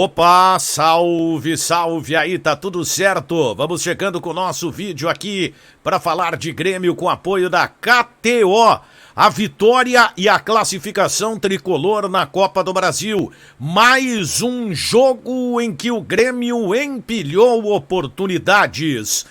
Opa, salve, salve aí, tá tudo certo? Vamos chegando com o nosso vídeo aqui para falar de Grêmio com apoio da KTO. A vitória e a classificação tricolor na Copa do Brasil. Mais um jogo em que o Grêmio empilhou oportunidades.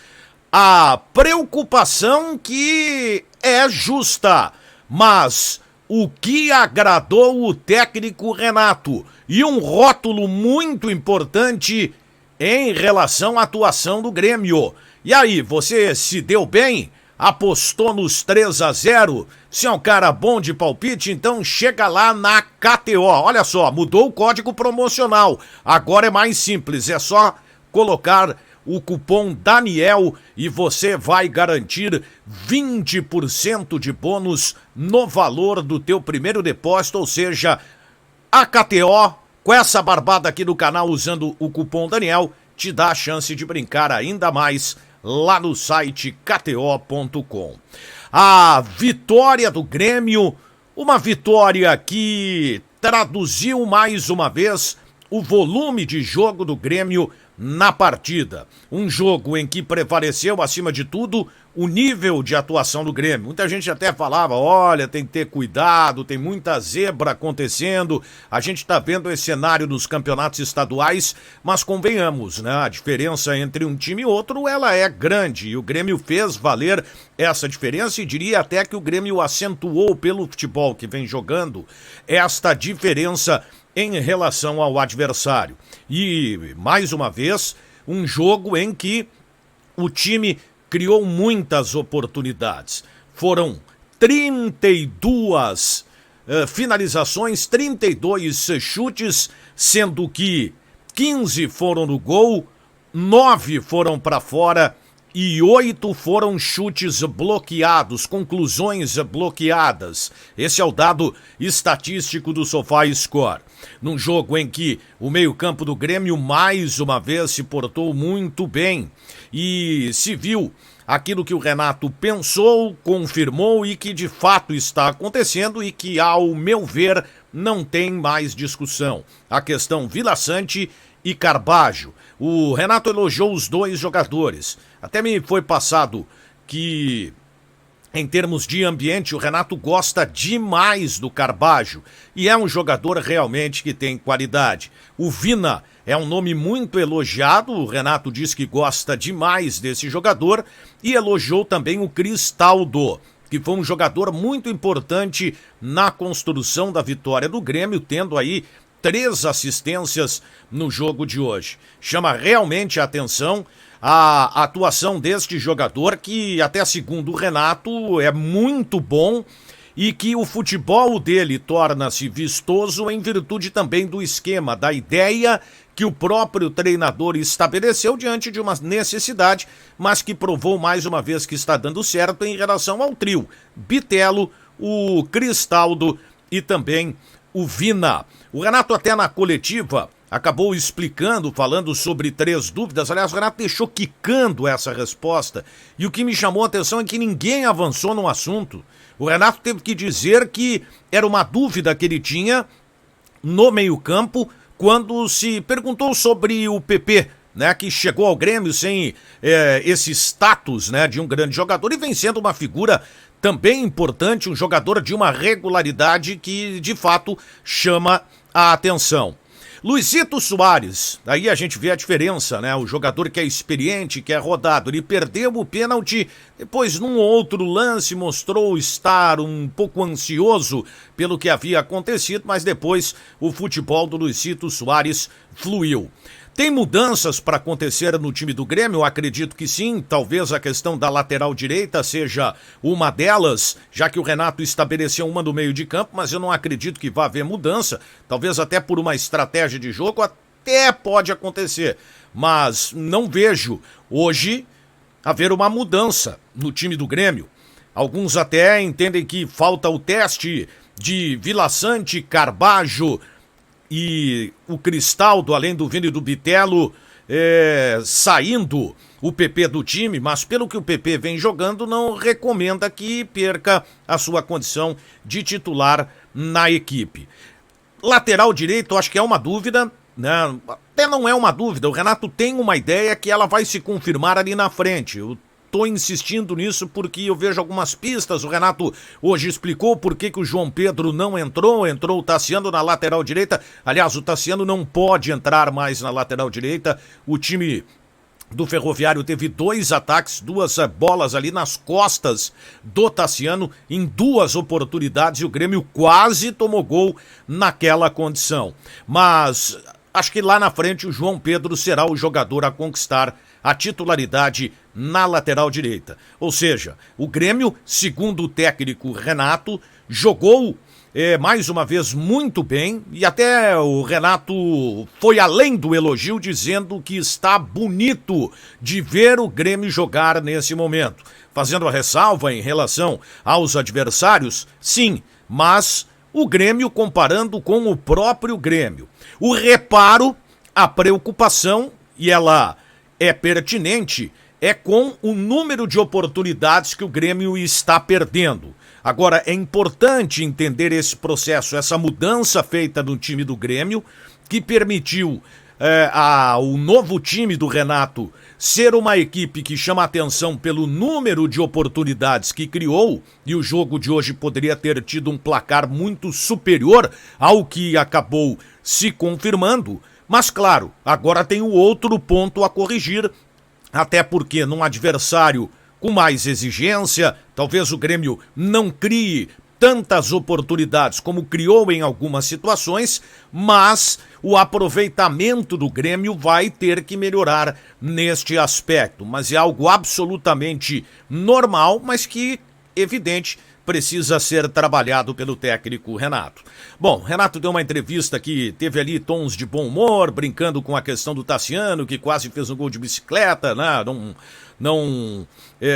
A preocupação que é justa, mas o que agradou o técnico Renato e um rótulo muito importante em relação à atuação do Grêmio. E aí, você se deu bem? Apostou nos 3-0? Se é um cara bom de palpite, então chega lá na KTO. Olha só, mudou o código promocional. Agora é mais simples, é só colocar o cupom Daniel e você vai garantir 20% de bônus no valor do teu primeiro depósito, ou seja, a KTO, com essa barbada aqui no canal usando o cupom Daniel, te dá a chance de brincar ainda mais lá no site kto.com. A vitória do Grêmio, uma vitória que traduziu mais uma vez o volume de jogo do Grêmio na partida. Um jogo em que prevaleceu, acima de tudo, o nível de atuação do Grêmio. Muita gente até falava, olha, tem que ter cuidado, tem muita zebra acontecendo. A gente tá vendo esse cenário nos campeonatos estaduais, mas convenhamos, né? A diferença entre um time e outro, ela é grande. E o Grêmio fez valer essa diferença e diria até que o Grêmio acentuou pelo futebol que vem jogando esta diferença em relação ao adversário. E, mais uma vez, um jogo em que o time criou muitas oportunidades. Foram 32 finalizações, 32 chutes, sendo que 15 foram no gol, 9 foram para fora e 8 foram chutes bloqueados, conclusões bloqueadas. Esse é o dado estatístico do SofaScore. Num jogo em que o meio-campo do Grêmio mais uma vez se portou muito bem e se viu aquilo que o Renato pensou, confirmou e que de fato está acontecendo e que, ao meu ver, não tem mais discussão. A questão Vila Sante e Carbajo. O Renato elogiou os dois jogadores. Até me foi passado que, em termos de ambiente, o Renato gosta demais do Carbajo e é um jogador realmente que tem qualidade. O Vina é um nome muito elogiado, o Renato diz que gosta demais desse jogador e elogiou também o Cristaldo, que foi um jogador muito importante na construção da vitória do Grêmio, tendo aí 3 assistências no jogo de hoje. Chama realmente a atenção a atuação deste jogador que, até segundo o Renato, é muito bom e que o futebol dele torna-se vistoso em virtude também do esquema, da ideia que o próprio treinador estabeleceu diante de uma necessidade, mas que provou mais uma vez que está dando certo em relação ao trio Bitelo, o Cristaldo e também o Vina. O Renato até na coletiva acabou explicando, falando sobre 3 dúvidas. Aliás, o Renato deixou quicando essa resposta. E o que me chamou a atenção é que ninguém avançou no assunto. O Renato teve que dizer que era uma dúvida que ele tinha no meio-campo quando se perguntou sobre o PP, né, que chegou ao Grêmio sem esse status, né, de um grande jogador e vem sendo uma figura também importante, um jogador de uma regularidade que de fato chama a atenção. Luizito Soares, aí a gente vê a diferença, né? O jogador que é experiente, que é rodado, ele perdeu o pênalti, depois num outro lance mostrou estar um pouco ansioso pelo que havia acontecido, mas depois o futebol do Luizito Soares fluiu. Tem mudanças para acontecer no time do Grêmio? Eu acredito que sim, talvez a questão da lateral direita seja uma delas, já que o Renato estabeleceu uma no meio de campo, mas eu não acredito que vá haver mudança, talvez até por uma estratégia de jogo, até pode acontecer, mas não vejo hoje haver uma mudança no time do Grêmio. Alguns até entendem que falta o teste de Vila Sante, Carbajo e o Cristaldo, além do Vini e do Bitelo, saindo o PP do time, mas pelo que o PP vem jogando, não recomenda que perca a sua condição de titular na equipe. Lateral direito, acho que é uma dúvida, né? Até não é uma dúvida, o Renato tem uma ideia que ela vai se confirmar ali na frente. Eu tô insistindo nisso porque eu vejo algumas pistas. O Renato hoje explicou por que o João Pedro não entrou o Tassiano na lateral direita. Aliás, o Tassiano não pode entrar mais na lateral direita. O time do Ferroviário teve 2 ataques, 2 bolas ali nas costas do Tassiano em 2 oportunidades e o Grêmio quase tomou gol naquela condição. Mas acho que lá na frente o João Pedro será o jogador a conquistar a titularidade na lateral direita. Ou seja, o Grêmio, segundo o técnico Renato, jogou mais uma vez muito bem, e até o Renato foi além do elogio dizendo que está bonito de ver o Grêmio jogar nesse momento. Fazendo a ressalva em relação aos adversários, sim, mas o Grêmio comparando com o próprio Grêmio. O reparo, a preocupação, e ela é pertinente, é com o número de oportunidades que o Grêmio está perdendo. Agora, é importante entender esse processo, essa mudança feita no time do Grêmio, que permitiu ao novo time do Renato ser uma equipe que chama atenção pelo número de oportunidades que criou, e o jogo de hoje poderia ter tido um placar muito superior ao que acabou se confirmando. Mas, claro, agora tem o outro ponto a corrigir, até porque num adversário com mais exigência, talvez o Grêmio não crie tantas oportunidades como criou em algumas situações, mas o aproveitamento do Grêmio vai ter que melhorar neste aspecto. Mas é algo absolutamente normal, mas que, evidente, precisa ser trabalhado pelo técnico Renato. Bom, Renato deu uma entrevista que teve ali tons de bom humor, brincando com a questão do Tassiano, que quase fez um gol de bicicleta, né? Não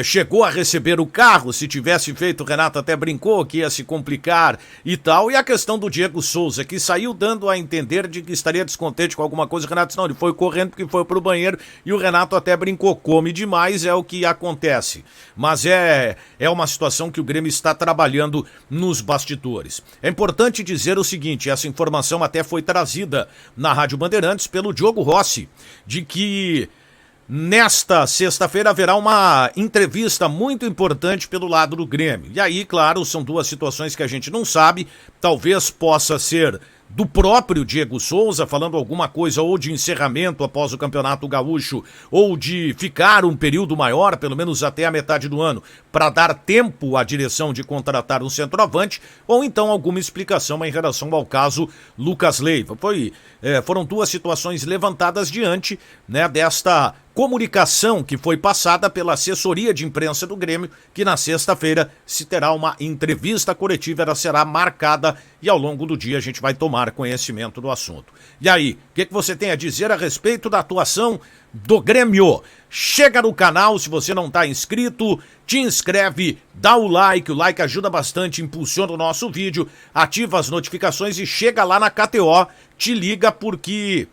chegou a receber o carro. Se tivesse feito, o Renato até brincou que ia se complicar e tal. E a questão do Diego Souza, que saiu dando a entender de que estaria descontente com alguma coisa. O Renato disse, não, ele foi correndo porque foi pro banheiro, e o Renato até brincou, come demais, é o que acontece. Mas é uma situação que o Grêmio está trabalhando nos bastidores. É importante dizer o seguinte, essa informação até foi trazida na Rádio Bandeirantes pelo Diogo Rossi, de que nesta sexta-feira haverá uma entrevista muito importante pelo lado do Grêmio. E aí, claro, são 2 situações que a gente não sabe. Talvez possa ser do próprio Diego Souza, falando alguma coisa ou de encerramento após o Campeonato Gaúcho, ou de ficar um período maior, pelo menos até a metade do ano, para dar tempo à direção de contratar um centroavante, ou então alguma explicação em relação ao caso Lucas Leiva. Foram 2 situações levantadas diante, né, desta comunicação que foi passada pela assessoria de imprensa do Grêmio, que na sexta-feira se terá uma entrevista coletiva, ela será marcada e ao longo do dia a gente vai tomar conhecimento do assunto. E aí, o que você tem a dizer a respeito da atuação do Grêmio? Chega no canal, se você não está inscrito, te inscreve, dá o like ajuda bastante, impulsiona o nosso vídeo, ativa as notificações e chega lá na KTO, te liga porque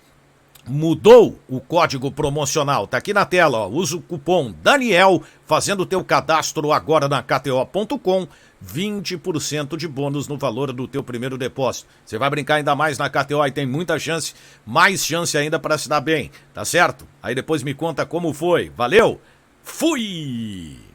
mudou o código promocional, tá aqui na tela, ó. Usa o cupom Daniel, fazendo o teu cadastro agora na KTO.com, 20% de bônus no valor do teu primeiro depósito. Você vai brincar ainda mais na KTO e tem muita chance, mais chance ainda para se dar bem, tá certo? Aí depois me conta como foi. Valeu, fui!